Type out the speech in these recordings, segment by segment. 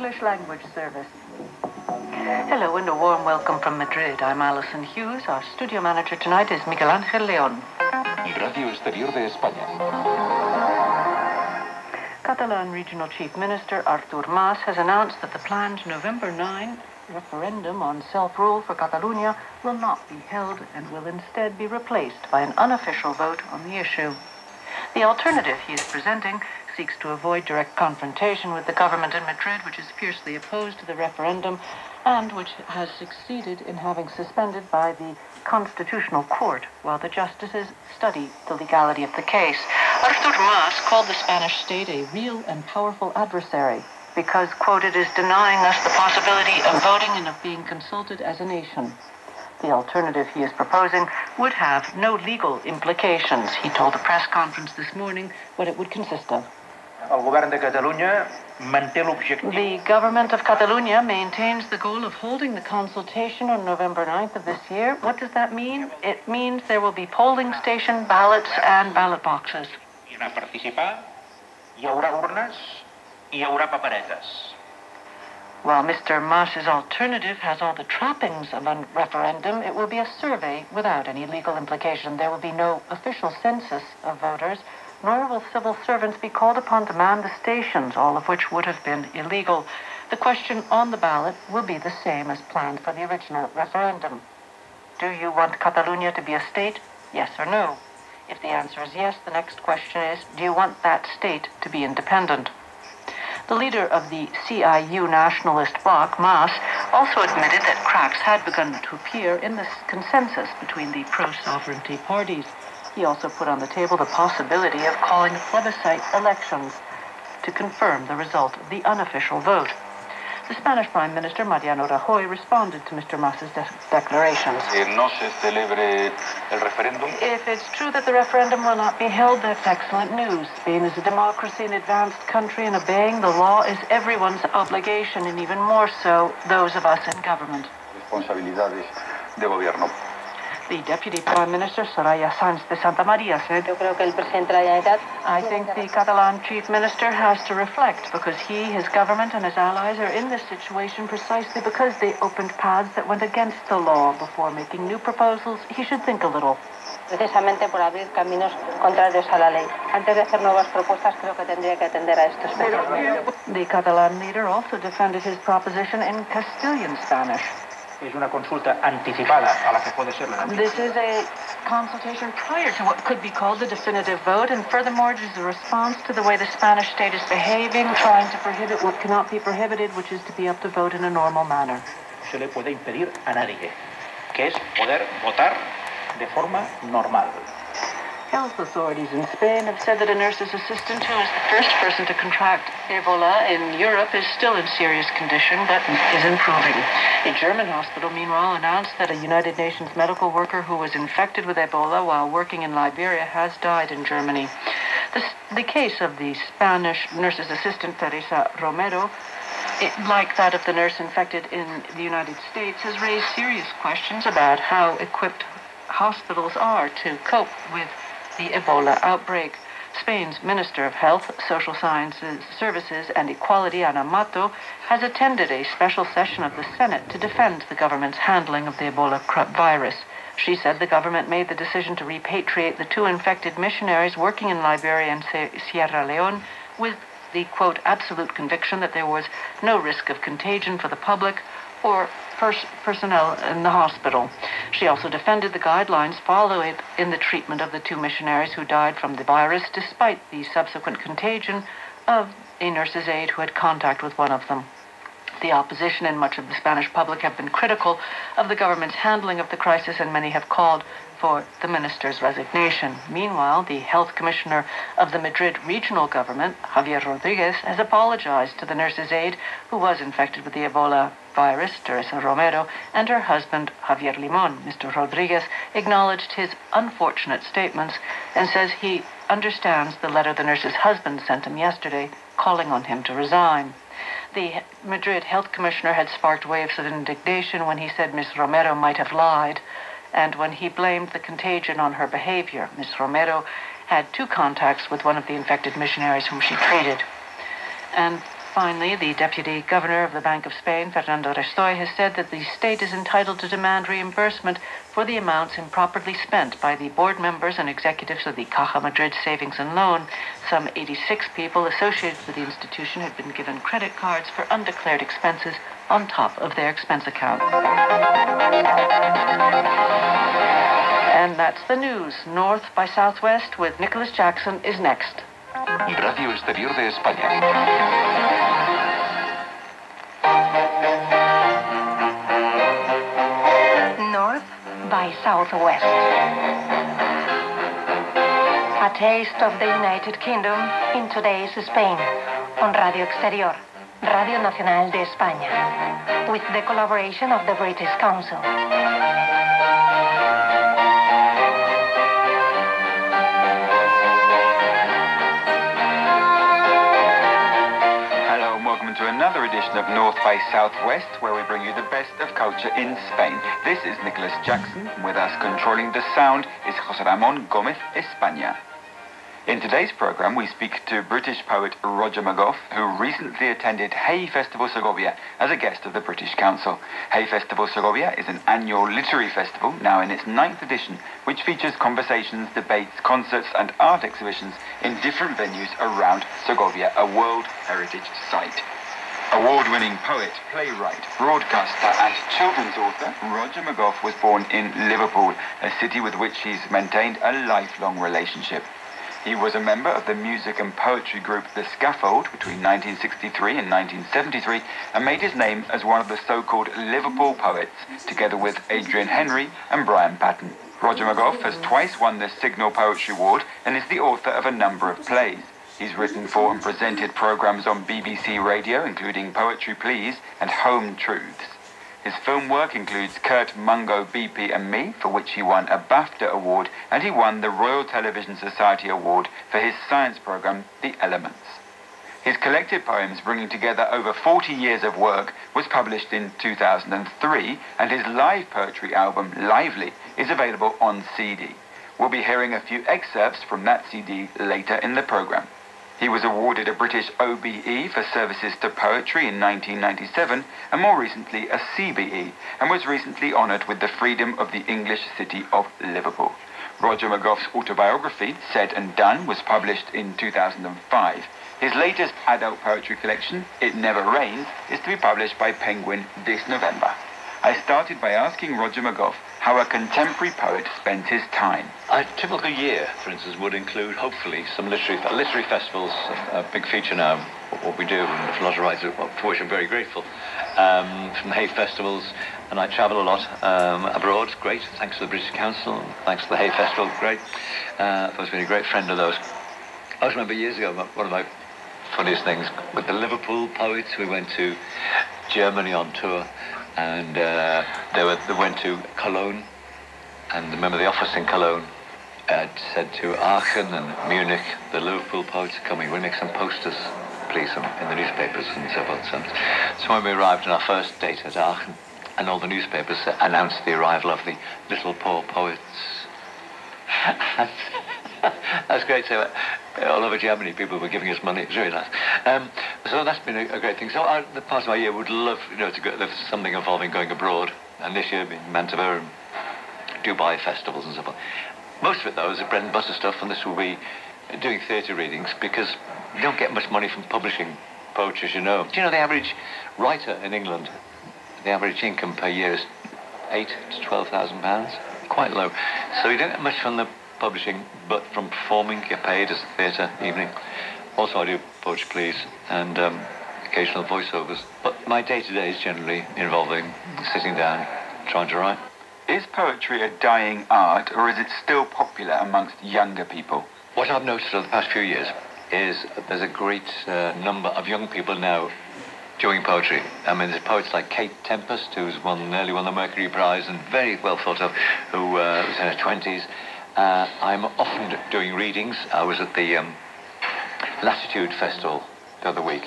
English language service. Hello and a warm welcome from Madrid. I'm Alison Hughes. Our studio manager tonight is Miguel Ángel León. Radio Exterior de España. Catalan Regional Chief Minister Artur Mas has announced that the planned November 9 referendum on self-rule for Catalonia will not be held and will instead be replaced by an unofficial vote on the issue. The alternative he is presenting seeks to avoid direct confrontation with the government in Madrid, which is fiercely opposed to the referendum and which has succeeded in having suspended by the Constitutional Court while the justices study the legality of the case. Artur Mas called the Spanish state a real and powerful adversary because, quote, it is denying us the possibility of voting and of being consulted as a nation. The alternative he is proposing would have no legal implications. He told the press conference this morning what it would consist of. The government of Catalonia maintains the goal of holding the consultation on November 9th of this year. What does that mean? It means there will be polling station ballots and ballot boxes. While Mr. Mas's alternative has all the trappings of a referendum, it will be a survey without any legal implication. There will be no official census of voters, nor will civil servants be called upon to man the stations, all of which would have been illegal. The question on the ballot will be the same as planned for the original referendum. Do you want Catalonia to be a state? Yes or no? If the answer is yes, the next question is, do you want that state to be independent? The leader of the CIU nationalist bloc, Mas, also admitted that cracks had begun to appear in the consensus between the pro-sovereignty parties. He also put on the table the possibility of calling plebiscite elections to confirm the result of the unofficial vote. The Spanish Prime Minister, Mariano Rajoy, responded to Mr. Mas's declarations. If it's true that the referendum will not be held, that's excellent news. Spain is a democracy, an advanced country, and obeying the law is everyone's obligation, and even more so, those of us in government. The Deputy Prime Minister, Soraya Sáenz de Santa María, said, I think the Catalan Chief Minister has to reflect because he, his government, and his allies are in this situation precisely because they opened paths that went against the law. Before making new proposals, he should think a little. Precisamente por abrir caminos contrarios a la ley. Antes de hacer nuevas propuestas, creo que tendría que atender a esto especialmente. The Catalan leader also defended his proposition in Castilian Spanish. Es una consulta anticipada a la que puede ser la This is a consultation prior to what could be called the definitive vote, and furthermore it is a response to the way the Spanish state is behaving, trying to prohibit what cannot be prohibited, which is to be up to vote in a normal manner. Se le puede impedir a nadie, que es poder votar de forma normal. Health authorities in Spain have said that a nurse's assistant who is the first person to contract Ebola in Europe is still in serious condition but is improving. A German hospital, meanwhile, announced that a United Nations medical worker who was infected with Ebola while working in Liberia has died in Germany. The case of the Spanish nurse's assistant, Teresa Romero, like that of the nurse infected in the United States, has raised serious questions about how equipped hospitals are to cope with the Ebola outbreak. Spain's Minister of Health, Social Sciences, Services and Equality, Ana Mato, has attended a special session of the Senate to defend the government's handling of the Ebola virus. She said the government made the decision to repatriate the 2 infected missionaries working in Liberia and Sierra Leone with the, quote, absolute conviction that there was no risk of contagion for the public or personnel in the hospital. She also defended the guidelines followed in the treatment of the 2 missionaries who died from the virus, despite the subsequent contagion of a nurse's aide who had contact with one of them. The opposition and much of the Spanish public have been critical of the government's handling of the crisis, and many have called for the minister's resignation. Meanwhile, the health commissioner of the Madrid regional government, Javier Rodriguez, has apologized to the nurse's aide who was infected with the Ebola virus, Teresa Romero, and her husband, Javier Limon. Mr. Rodriguez acknowledged his unfortunate statements and says he understands the letter the nurse's husband sent him yesterday, calling on him to resign. The Madrid health commissioner had sparked waves of indignation when he said Ms. Romero might have lied, and when he blamed the contagion on her behavior. Ms. Romero had 2 contacts with one of the infected missionaries whom she treated. And Finally, the Deputy Governor of the Bank of Spain, Fernando Restoy, has said that the state is entitled to demand reimbursement for the amounts improperly spent by the board members and executives of the Caja Madrid Savings and Loan. Some 86 people associated with the institution had been given credit cards for undeclared expenses on top of their expense account. And that's the news. North by Southwest with Nicholas Jackson is next. Radio Exterior de España. North by Southwest. A taste of the United Kingdom in today's Spain on Radio Exterior, Radio Nacional de España, with the collaboration of the British Council. To another edition of North by Southwest, where we bring you the best of culture in Spain. This is Nicholas Jackson. With us controlling the sound is José Ramón Gómez España. In today's programme, we speak to British poet Roger McGough, who recently attended Hay Festival Segovia as a guest of the British Council. Hay Festival Segovia is an annual literary festival, now in its 9th edition, which features conversations, debates, concerts and art exhibitions in different venues around Segovia, a World Heritage Site. Award-winning poet, playwright, broadcaster and children's author, Roger McGough was born in Liverpool, a city with which he's maintained a lifelong relationship. He was a member of the music and poetry group The Scaffold between 1963 and 1973 and made his name as one of the so-called Liverpool poets, together with Adrian Henry and Brian Patton. Roger McGough has twice won the Signal Poetry Award and is the author of a number of plays. He's written for and presented programmes on BBC Radio, including Poetry Please and Home Truths. His film work includes Kurt Mungo, BP and Me, for which he won a BAFTA award, and he won the Royal Television Society Award for his science programme, The Elements. His collected poems, bringing together over 40 years of work, was published in 2003, and his live poetry album, Lively, is available on CD. We'll be hearing a few excerpts from that CD later in the programme. He was awarded a British OBE for services to poetry in 1997 and more recently a CBE, and was recently honoured with the Freedom of the English City of Liverpool. Roger McGough's autobiography, Said and Done, was published in 2005. His latest adult poetry collection, It Never Rains, is to be published by Penguin this November. I started by asking Roger McGough how a contemporary poet spends his time. A typical year, for instance, would include, hopefully, some literary festivals, a big feature now, what we do, and a lot of writers, for which I'm very grateful, from Hay festivals, and I travel a lot abroad, great, thanks to the British Council, thanks to the Hay Festival, great. I've always been a great friend of those. I always remember years ago, one of my funniest things, with the Liverpool poets, we went to Germany on tour, and they went to Cologne, and remember the office in Cologne had said to Aachen and Munich, the Liverpool poets are coming, we'll make some posters, please, in the newspapers and so forth. So when we arrived on our first date at Aachen, and all the newspapers announced the arrival of the little poor poets. That's great. So all over Germany, people were giving us money. It was really nice. So that's been a great thing. So the part of my year would love, to go. There's something involving going abroad. And this year, in Mantova and Dubai festivals and so forth. Most of it, though, is bread and butter stuff, and this will be doing theatre readings because you don't get much money from publishing poetry, as you know. Do you know the average writer in England? The average income per year is £8,000 to £12,000. Quite low. So you don't get much from the publishing, but from performing, get paid as a theatre evening. Also, I do Poetry Please and occasional voiceovers. But my day-to-day is generally involving sitting down, trying to write. Is poetry a dying art, or is it still popular amongst younger people? What I've noticed over the past few years is there's a great number of young people now doing poetry. I mean, there's poets like Kate Tempest, who's nearly won the Mercury Prize and very well thought of, who was in her 20s. I'm often doing readings. I was at the Latitude Festival the other week.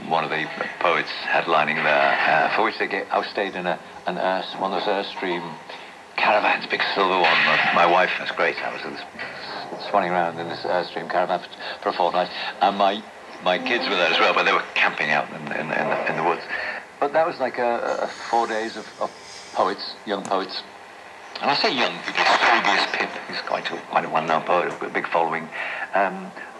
One of the poets headlining there, for which I stayed in one of those Airstream caravans, big silver one. My wife, that's great. I was swanning around in this Airstream caravan for a fortnight, and my my kids were there as well, but they were camping out in the woods. But that was like 4 days of poets, young poets. And I say young because Fabius Pip, he's quite a well-known poet, with a big following.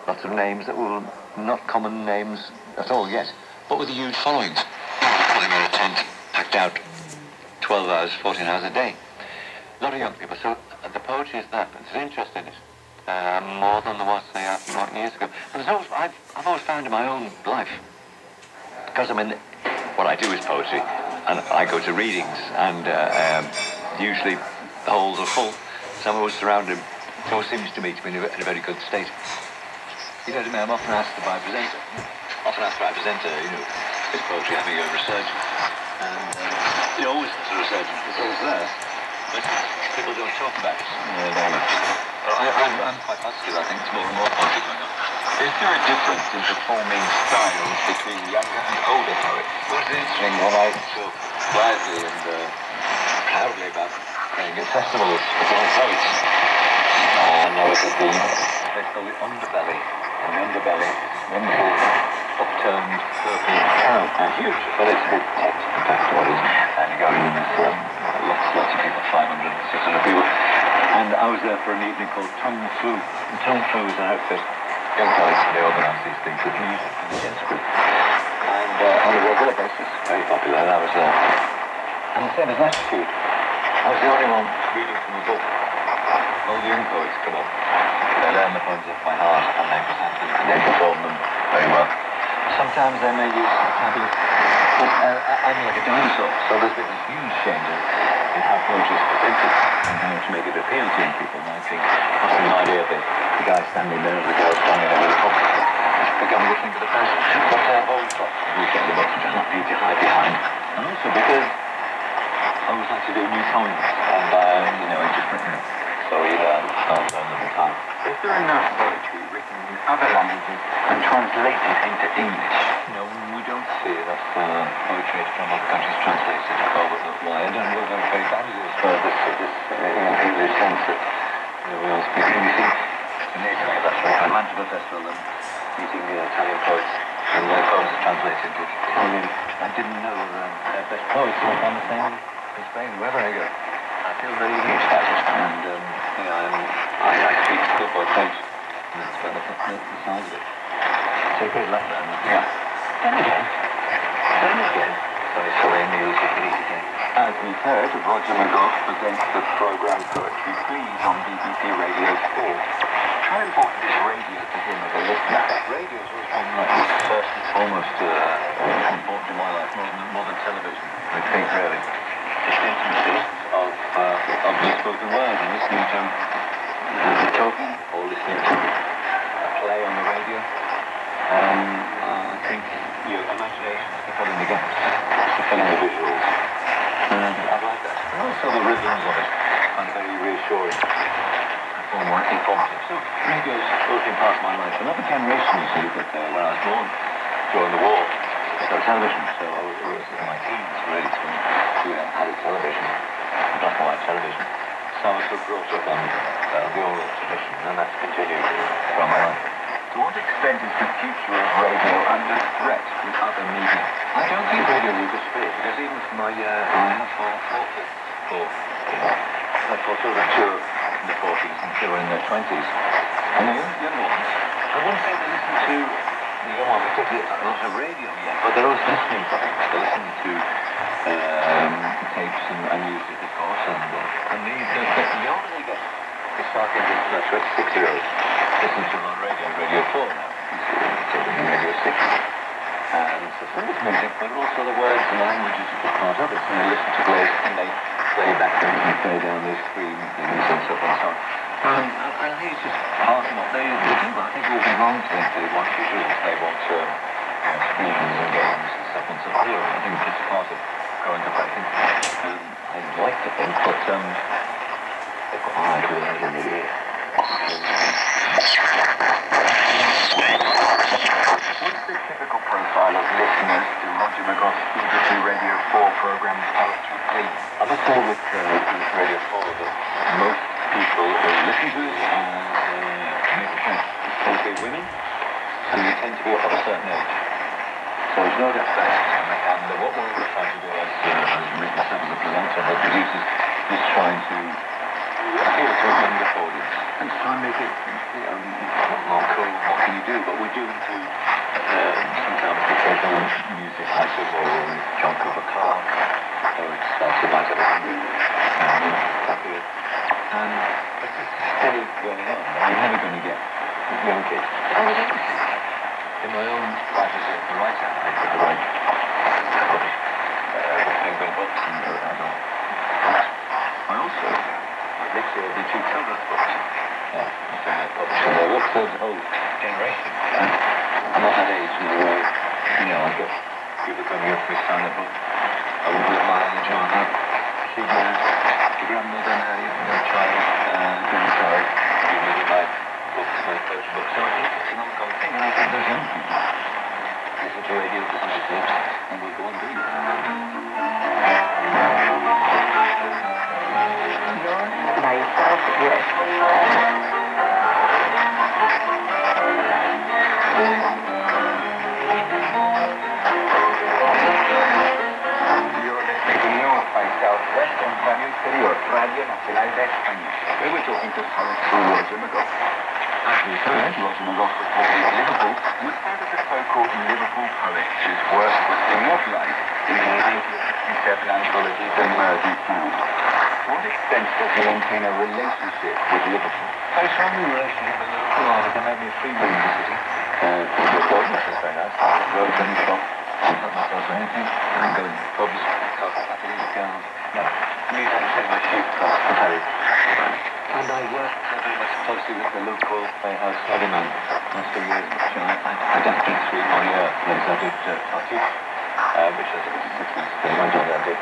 Lots of names that were not common names at all yet, but with a huge following. Putting in a tent, packed out 12 hours, 14 hours a day. A lot of young people. So the poetry is that, but there's interest in it. More than there was, say, 40 years ago. And I've always found in my own life, because I mean, what I do is poetry, and I go to readings, and usually the halls are full. So I'm always surrounded. It always seems to me to be in a very good state. You know what I mean? I'm often asked by a presenter, is poetry having a resurgence? And always there's a resurgence, it's always there, but people don't talk about it very much. But I'm quite positive. I think it's more and more poetry going on. Is there a difference in performing styles between younger and older poets? Well, it's interesting when I talk quietly and proudly about playing at festivals with young poets. And I was at the festival Underbelly, and the Underbelly is this wonderful upturned purple town, huge, but it's a big tent, that's what it is, and you go in and there's lots of people, 500, 600 people, and I was there for an evening called Tung Fu, and Tung Fu is an outfit, young poets, they organise these things with music and the dance group, and on a regular basis, very popular, and I was there, and the same as Latitude, I was the only one reading from the book. All the young poets come up, they learn the poems off by heart, and they present them, and they perform them very well. Sometimes they may use fabulous, but I'm like a dinosaur, so there's been a huge change in how poetry is presented and how to make it appeal to young people. And I think that's the idea of the guy standing there, the girl standing there with a puppet. It's becoming a thing of the past. But I've always thought we get the books, which I don't need to hide behind. And also because I always like to do new poems, and in different, so I'll learn them in time. Is there enough poetry written in other languages and translated into English? We don't see enough poetry from other countries translated over. Why? I don't know if very badly for this English sense that we all speak English. That's right. I went to the festival and meeting Italian poets, and their poems are translated into Italian. I didn't know their best poets were on the same in Spain, wherever I go. I feel very English about it, and I speak good both French, and that's where the size of it. So a great laughter, yeah. Then again, sorry, Neil, take it easy again. As we've heard, Roger McGough presents the programme Poetry Please on BBC Radio 4. How important is radio to him as a listener? Radio has always been first and foremost important in my life, more than television, I think, really. Just intimacy of the spoken word and listening to the talking or listening to a play on the radio. I think your imagination is filling the gaps, it's filling the visuals. And I like that. And also the rhythms of it are very reassuring and more informative. So radio has always been part of my life. Another generation, you see, but when I was born during the war, there was television. So I was in my teens really to had a television, black and white television. So I was brought up on the oral tradition, and that's continued throughout my life. To what extent is the future of radio under threat with other media? I don't think radio will disappear, because even from my, I have four children, two in the 40s and two in their 20s. And the young ones, I wouldn't say they listen to the young ones particularly a lot of radio yet, but they're always listening to things. They're listening to tapes and music, of course, and the older they get, they start getting 26-year-olds listen to on Radio 4 now, Radio 6. And so some of it's music, but also the words and languages are part of it. And they listen to Glaze and they play back and play down, they scream things and so on and so on. And I think it's just part of what they do. I think it would be wrong to think they want visuals, they want screens and games and stuff and so on. I think it's just part of growing up, I think. I'd like to think, but they've got my idea in the ear. What's the typical profile of listeners to Roger McGough's BBC Radio 4 programme Poetry Please? I must say with Radio 4 that most people who listen to it tend to be women, and you tend to be of a certain age. So there's no doubt about it. And what we're always trying to do as myself as a presenter and the producers is trying to appeal to a younger audience and try and make it, you know, more cool. What can you do? But we do include sometimes we take on music like the John Cooper Clarke, or it's Survivor Landing, and it's just steady going on. You're never going to get young kids. In my own life as a writer, I write penguin books and adult. I also, next year, will be 2 children's books. So they're up to the whole generation. I'm not that age now where, you know, I get people coming up with sign a book. I won't let my age on that. She's your grandmother now, your child, grandchild, you read my books, my first books. So I think it's an ongoing thing, and I think those young people listen to radio, listen to books, and we'll go on doing it. By yourself, yes. You're listening to North by Southwest on Radio Exterior, Radio Nacional de España. We were talking to Roger McGough. As we heard, Roger McGough was born in Liverpool and was part of the so-called Liverpool poets whose work was immortalised in the 1967 anthology The Mersey Sound. To what extent does he maintain a relationship with Liverpool? I strongly relationship with Liverpool. They made me a free man in the city. Which is very nice. I go to any shop, not myself or anything. I can go in pubs, parties, girls. No, music is my sheep across the Paris. And I work very much closely with the local playhouse Everyman. Last 2 years, which I did 3 more years. I did Tartuffe, which was 6 months. I did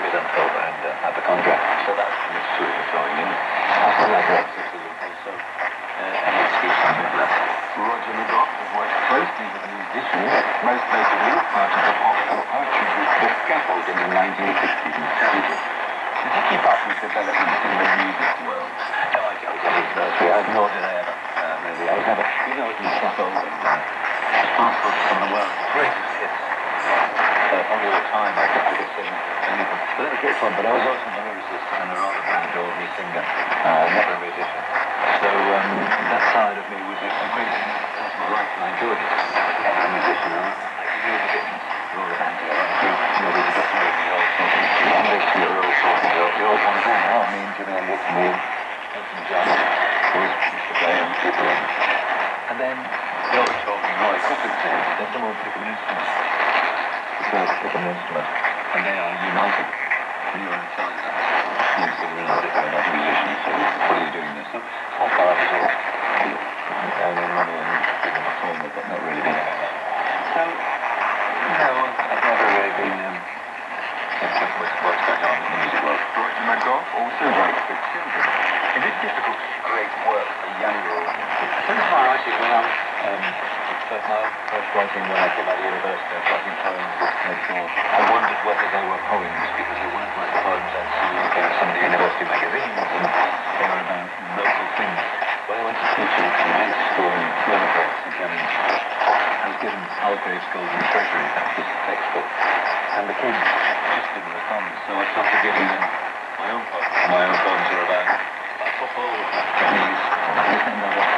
Mise en Scène and had the contract. So that's the sort of going in. I still have access to Liverpool, so any excuse I have left. Roger McGough has worked closely with musicians, most notably part of the popular poetry group The Scaffold in the 1960s and 70s. Did he keep up with developments in the music world? No, I don't. Nor did I ever. Really. I was never, you know, in the Scaffold and responsible for some of the world's greatest hits. Only all the time I could sing anything. But that was great fun, but I was also a lyricist and a rather bad ordinary singer, never a musician. So that side of me was a great part of my life, and I enjoyed it. As a musician, I knew the difference. We're all a band together. You know, there's a bit of the old sort of English, you're all sort of the old one again. Oh, me and Jimmy Hendrix and Neil, Elton John, was Mr. Graham, people. And then they all were talking, oh, it's not there's someone picking an instrument. Pick an instrument, and they are united. When you're in charge of that, you sort of realize that they're not musicians, so what are you doing this? So all far as all, earning money and being a performer, but not really being a member. So, no, I've never really been obsessed with what's going on in the music world. Roger McGough also writes for children. Is it difficult to create work for younger audiences? I think it's my writing when I'm my first writing when I came out of university, I was writing poems with Ned Shaw. I wondered whether they were poems because they weren't like poems I'd seen in some of the university magazines and they were about local things. When I went to teach at a high school in Liverpool, I was given Algrave's Golden Treasury, that's the textbook, and the kids just didn't respond, so I started giving them my own poems. My own poems are about football, Chinese, this and another.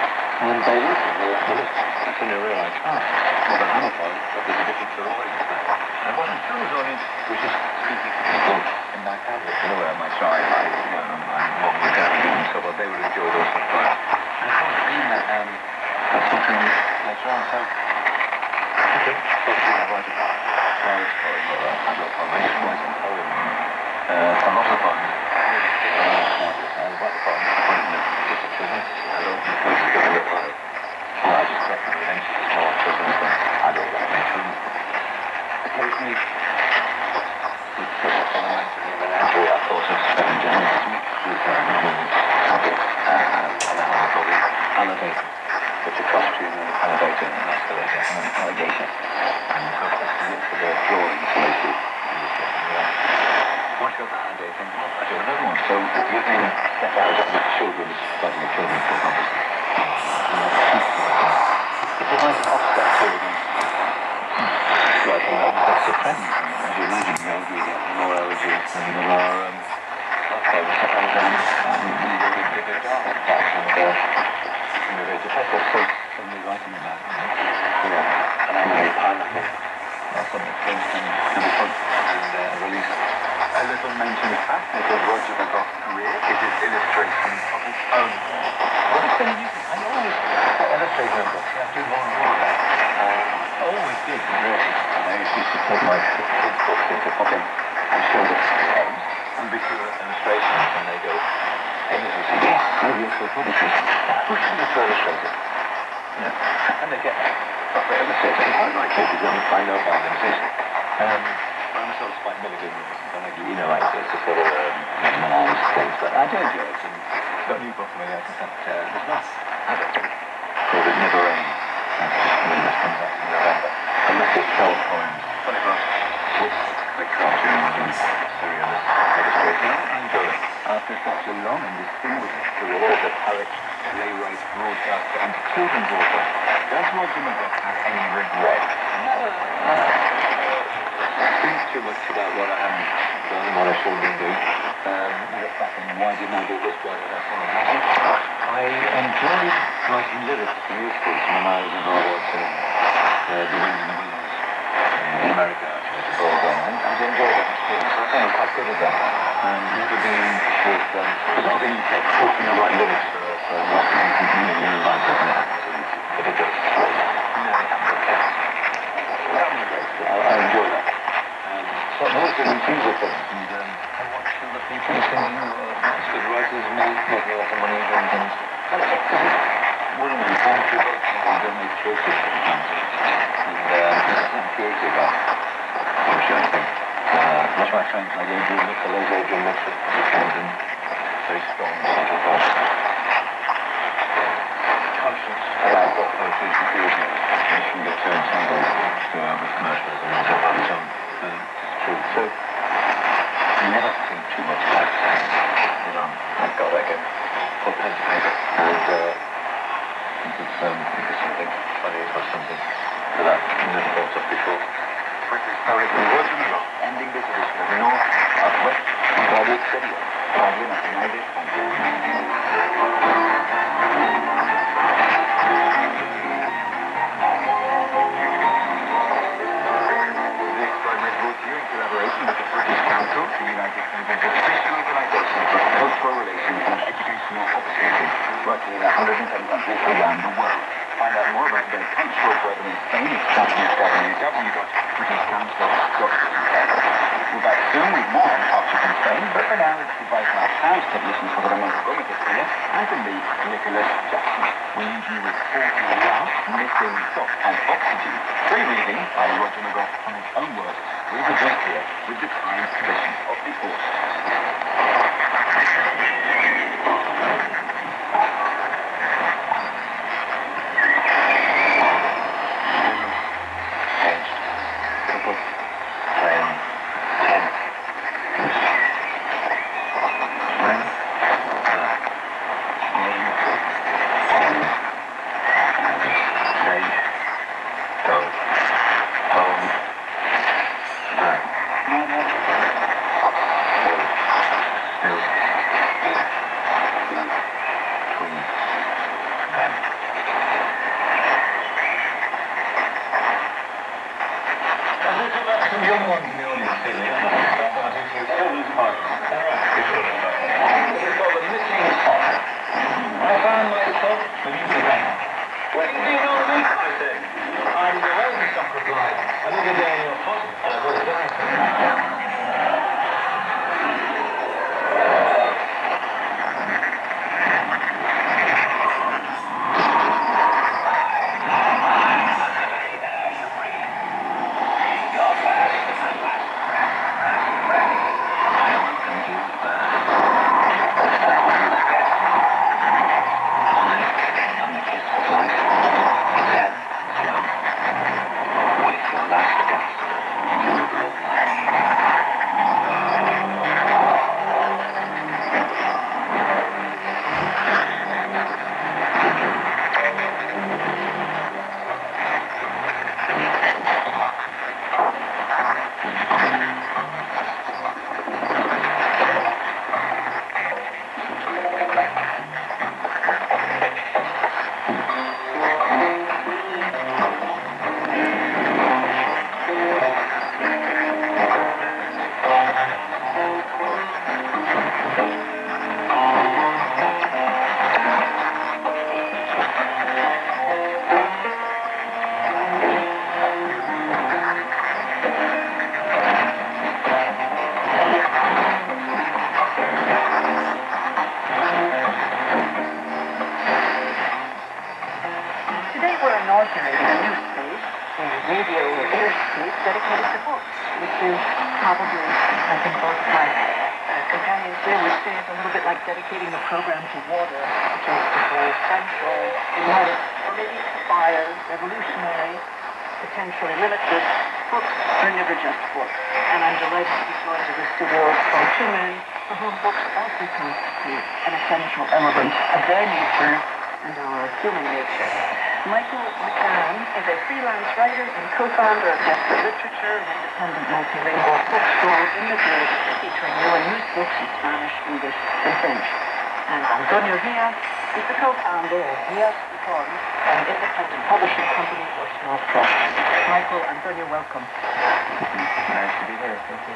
And they listened, they listened. That's when I realised, well, the hammer poem, but there's a difference to the audience there. And what I saw was audience was just speaking to people in my family. You know, where my side, my mum was down and so on, they would enjoy those sort of poems. And I thought, that's something later on, so I think, obviously I write a child's poem or an adult poem, I just write a poem. A lot of poems. I write the poem, I put it in a just for children. I don't think it's going to I just get my attention to small children, so I don't like my children. Occasionally, with elementary and elementary, I thought of spending James mixed with elevator, which a costume and elevator and an escalator and an alligator. And so I have to look for their drawings later. Once you got that idea, I think, well, I do another one. So you then step out of the children's, starting a children's book, obviously. It's a nice offset that's the trend. As you imagine, the older you get, the more allergies and the more leftovers that goes down. And you get a bigger dark patch and very depressive. So somebody writing about it. Yeah. And I'm very piloting. That's something that can be fun and released. A little mention of facet of Roger McGough's career is his illustration of his own. Well, it's been using, I always illustrate my books. I do more and more of that. I always did, really. And I used to take my kids' books into fucking and show them names and visual illustrations, and they go, hey, they say, yes, maybe it's for publishers. Who should be illustrated? Yeah. And they get proper illustrators. I like it because I know about illustration. I'm sort of Spike Milligan, you know, like it's a sort of nice things, but I do enjoy it. And I've got a new book coming out that there's not habit called It Never Ends. That comes out in November. And this is short poems, photographs with the cartoons and surrealist illustration. I enjoy it. After such a long and distinguished career as a poet, playwright, broadcaster, and children's author, does Roger McGough have any regret? No. Think too much about what I haven't done and what I should have been doing. Look back and why didn't I do this, why did I follow that? I enjoyed writing lyrics to musicals when I was involved in The Wind and the Willows in America, actually, to Broadway. I enjoyed that experience. I think I'm quite good at that. Never been with, there's not in the UK, talking about lyrics for rock and music like that. But it does. No, it happens. That was great. I enjoy that. So I'm always doing music things, and I watch other people singing, lots of good writers, making a lot of money doing things. One of them comes to books and don't make choices sometimes. And I'm curious about function, I think. That's why I find like Adrian Nicholas, Adrian Mitchell, very strong central voice. Conscious about what poetry is to do, and you can get so entangled with commercialism and so on. So, you never think too much about it. You know, thank God I can put pen to paper and think of something funny or something that I've never thought of before. British poet Roger McGough, ending this edition of the North of West and Radio Exterior, Radio Nacional de España. With the British Council, the United Kingdom's official organisation for cultural relations and educational opportunities, working in 110 countries around the world. Find out more about their cultural program in Spain at www.britishcouncil.uk. We're back soon with more on culture from Spain, but for now it's goodbye from our house technician José Ramón Gómez España and from me, Nicholas Jackson. We leave you with 40 Love, Missing Soft and Oxygen, Free Reading by Roger McGough from his own words. We'll be back here with the time tradition of the horse. With your last gasp, you will lie. I think both of my companions here would say it's a little bit like dedicating the program to water, which is the whole central, in light of maybe inspired, revolutionary, potentially limitless books are never just books. And I'm delighted to be joined in the studio by two men for whom books also constitute an essential element of their nature and our human nature. Michael McCann is a freelance writer and co-founder of Desperate Literature, an independent multilingual bookstore in Madrid featuring new and used books in Spanish, English, and French. And Antonio Diaz is the co-founder of Diaz Icon, an independent publishing company for small press. Michael, Antonio, welcome. Nice to be here. Thank you.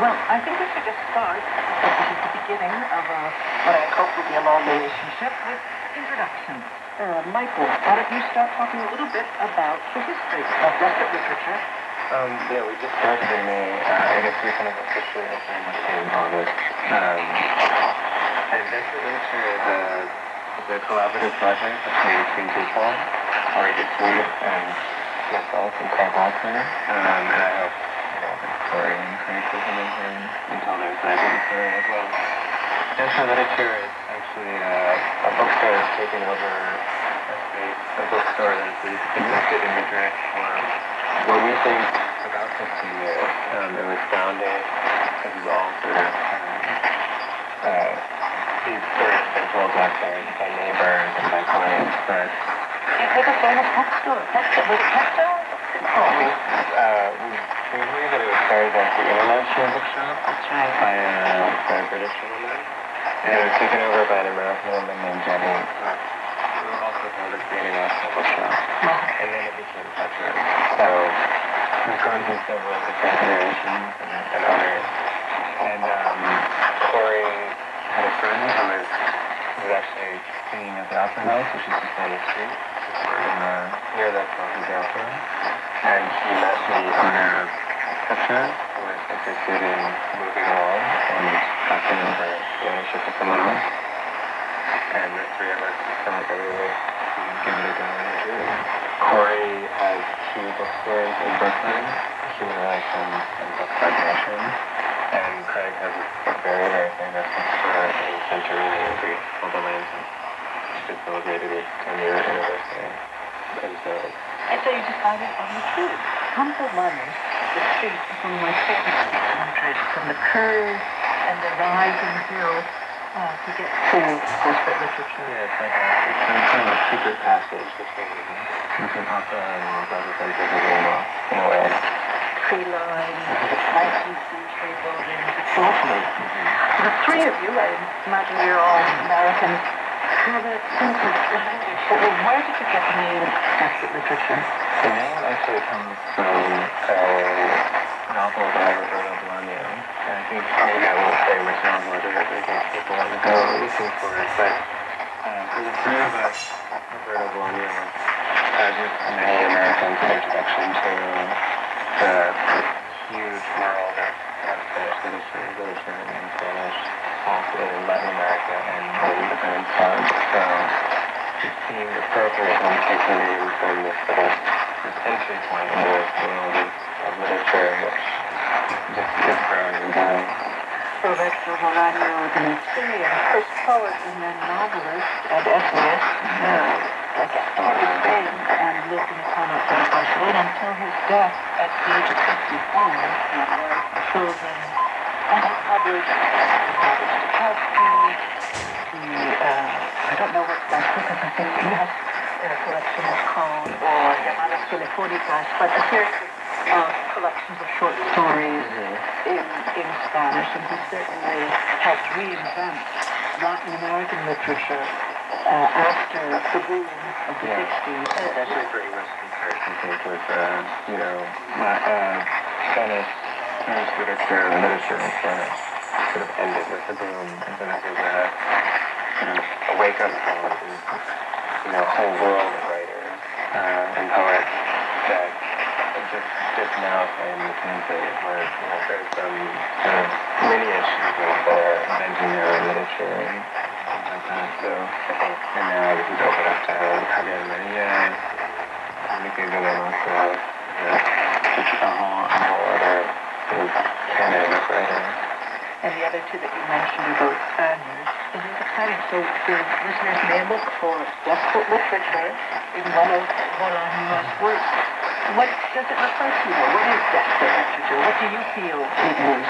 Well, I think we should just start, because this is the beginning of what I hope will be a long relationship, with introduction. Michael, why don't you start talking a little bit about the history of Desperate Literature? Yeah, we just started in May. I guess we kind of officially opened in August. And Desperate Literature is a collaborative project between three people, Radio Exterior and myself and Craig Walker. And I hope, Victoria and Craig will come in here and tell their side of the story as well. Desperate Literature is actually a bookstore that's taken over a bookstore that's existed in Madrid for what we think about 15 years. It was founded as all sort of these sort of been told by neighbors and by clients, but It was a famous bookstore. Was it bookstore? We hear that it was started as the International Bookshop. That's right. By a British woman. And it was taken over by an American woman named Jenny, who also called it the International Bookshop. And then it became Petra. So we've gone through several different iterations and others. And Corey had a friend who was actually singing at the Opera House, which is just on the street, near the Coffee Opera. And he met the owner of Petra, who was interested in moving along and passing over the ownership of someone else. And the three of us thought that we would give it a go and do it. Corey has two bookstores in Brooklyn, Human Life and Book Nation. And Craig has a very, very famous bookstore in Santorini in Greece called The Lancet, which just celebrated its 10-year anniversary. And so you decided on the truth. Humble Money, the street is one of my favorite streets in Madrid, from the curve and the rising hill to get to Desperate Literature. Yeah, it's like kind of a secret passage between opera and Representative in a way. Tree lines, 19th century buildings, it's lovely. The three of you, I imagine you're all Americans, have a sense of language. So where did you get the name Desperate Literature? The name actually comes from a novel by Roberto Bolaño. And I think maybe I won't say which novel it is in case people want to go looking for it. But for the three of us, Roberto Bolaño gives many Americans an introduction to the huge world of Spanish literature in Spanish, also in Latin America and independent France. So it seemed appropriate to take the name from this entry point into this world of literature, which just keeps growing and growing. Roberto Bolaño, the Chilean first poet and then novelist and essayist, like in Spain, and lived in the convent of Barcelona until his death at the age of 54, with wife and children, and he published I don't know what that because I think he has a collection is called, or Llamadas Telefónicas, but a series of collections of short stories in Spanish, and he certainly helped reinvent Latin American literature after the boom of the 60s. Especially for English speakers, I think, with, Spanish literature, the literature in Spanish sort of ended with the boom, and so this was a sort of a wake-up call to, a whole world of writers and poets that just now starting to translate, where, there's some sort of lineage people that are inventing their own literature and things like that. So I think, and now this is open up to Javier Maria, Enrique Villamosco, a whole other sort of canon of writer. And the other two that you mentioned are both Spaniards. It is exciting. So the listeners may look for desperate literature in one of Bolaño's works. What does it refer to? What is desperate literature? What do you feel it is,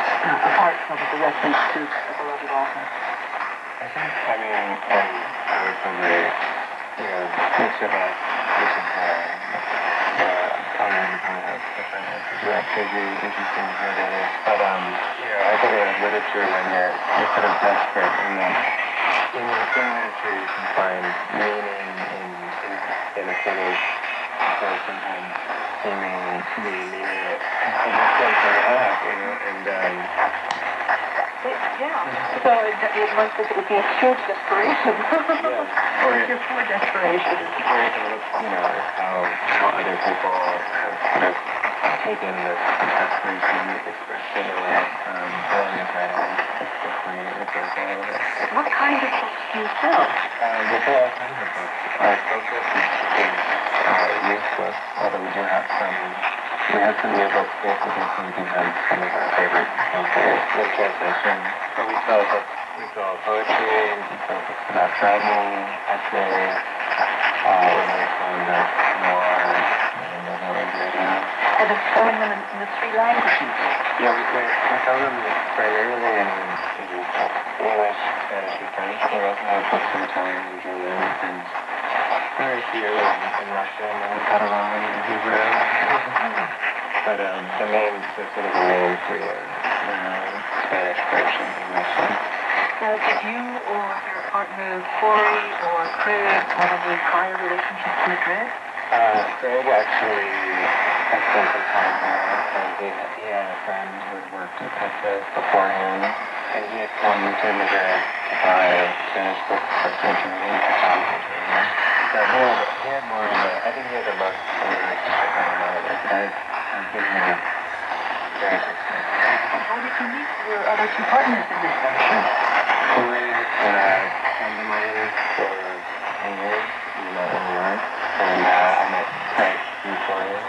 apart from the reference to a beloved author? I think, I mean, I would probably, each of us, probably have different answers. That could be interesting to hear that is. But, I think of literature when you're sort of desperate in that in literature you can find meaning in a sort of sometimes seemingly meaningless and so it must be a huge desperation. Or your poor desperation. Or you can look, how other people have sort of taken this desperation expression away feeling of writing. What kind of books do you sell? We sell all kinds of books. Our focus is youth books, although we do have some. We have some new books basically so we can have some of our favorite in translation. But we sell poetry, we sell books about travel, essays, we're also about noir, And it's selling them in the three languages? Yeah, we sell them primarily in English, Spanish, and French. We also have books in Italian and German, and very few in Russian and Catalan and Hebrew. But the main three are Spanish, French, and English. Now, did you or your partner Corey or Craig have any prior relationships in Madrid? Craig actually has spent some time there, and he had a friend who had worked at Texas before him, and he had come to Madrid to buy Spanish books for surgery and photography. So he had more of I think he had a most relationship, I don't know, but I've been here very interesting. How did you meet your other two partners in this venture? Corey has been a friend of mine for 10 years, we met in New York, and I met Craig through Corey,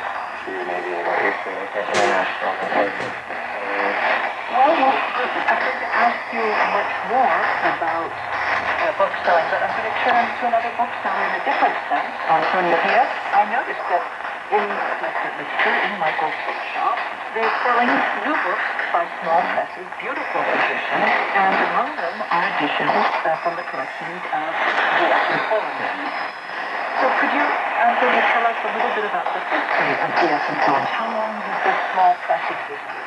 through maybe what you're saying, like an international network. Well, I'm going to ask you much more about book selling, but I'm going to turn to another bookseller in a different sense. Antonio here. I noticed that in Michael's bookshop, they're selling new books by small presses, beautiful editions, and among them are editions from the collections of D.S. and Poland. So could you, Antonio, tell us a little bit about the history of D.S. and Poland? How long has this small press existed?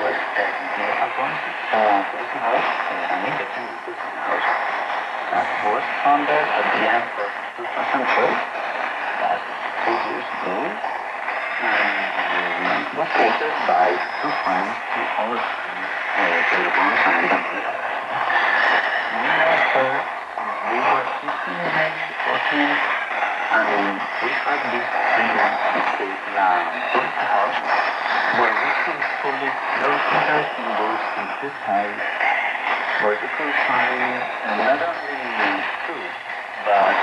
Pues Alfonso House, was founded at the end of 2012, last 2 years ago, and was created by two friends, two old friends, Telefons and Noblejas. We were 15, maybe 14, and we had this freedom to create the house where we could fully those interesting books in this house, where you could find not only food, but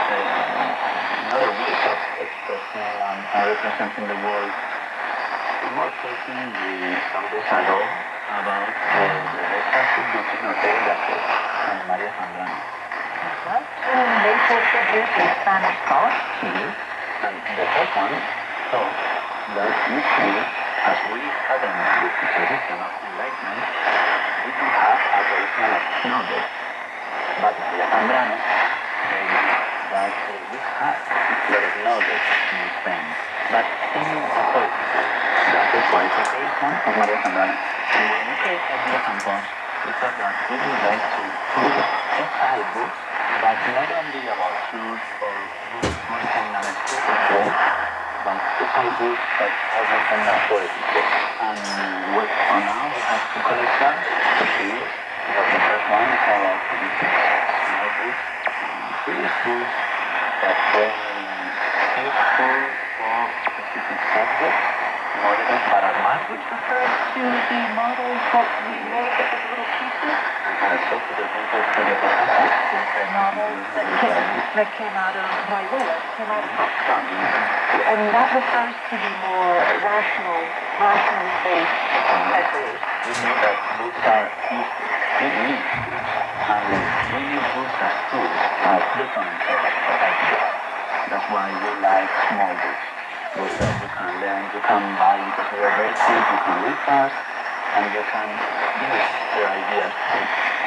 another ways of expressing and representing the world. More taking some desire about the relationship between Ortega y Gasset and Maria Zambrano. Well, two major figures in Spanish thought. And the first one thought that usually, as we had in the tradition of enlightenment, we do have a tradition of knowledge. But Maria Zambrano said that we have a lot of knowledge in Spain, but in authority. That is why the tradition of Maria Zambrano. And when we take Maria Zambrano, we thought that we would like to put essay books, but not only about truth or books written on a specific but essay books that have written authority. And for now we have two collections, two series. The first one is about small books, serious books that bring useful for specific subjects, models para armar, Which refers to the models that we made with the little pieces. so for the novels that came out of Rayuela, came out of Pakistan. And that refers to the more rational-based essays. we know that books are useful. We need and we use books as tools, as documents of ideas. That's why we like small books. Books that you can learn, you can buy because they are very cheap, you can read fast, and you can use your ideas to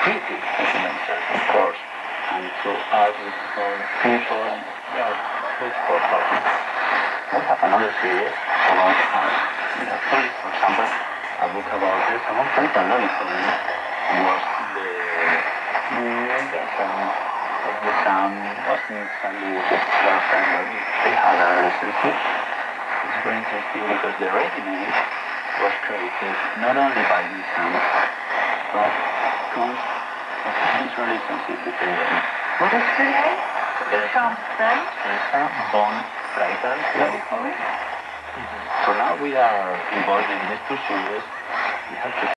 critique themselves, of course. And to argue for people, they are books for talking. We have another series about art. We have, for example, a book about this. Someone very learning for me was the sound wasn't Sandy last time, but they had a relationship. It's very interesting because the original was created not only by the sound, but comes of this relationship between them. What is the name? Bond, Brighton, so now we are involved in these two series. We have to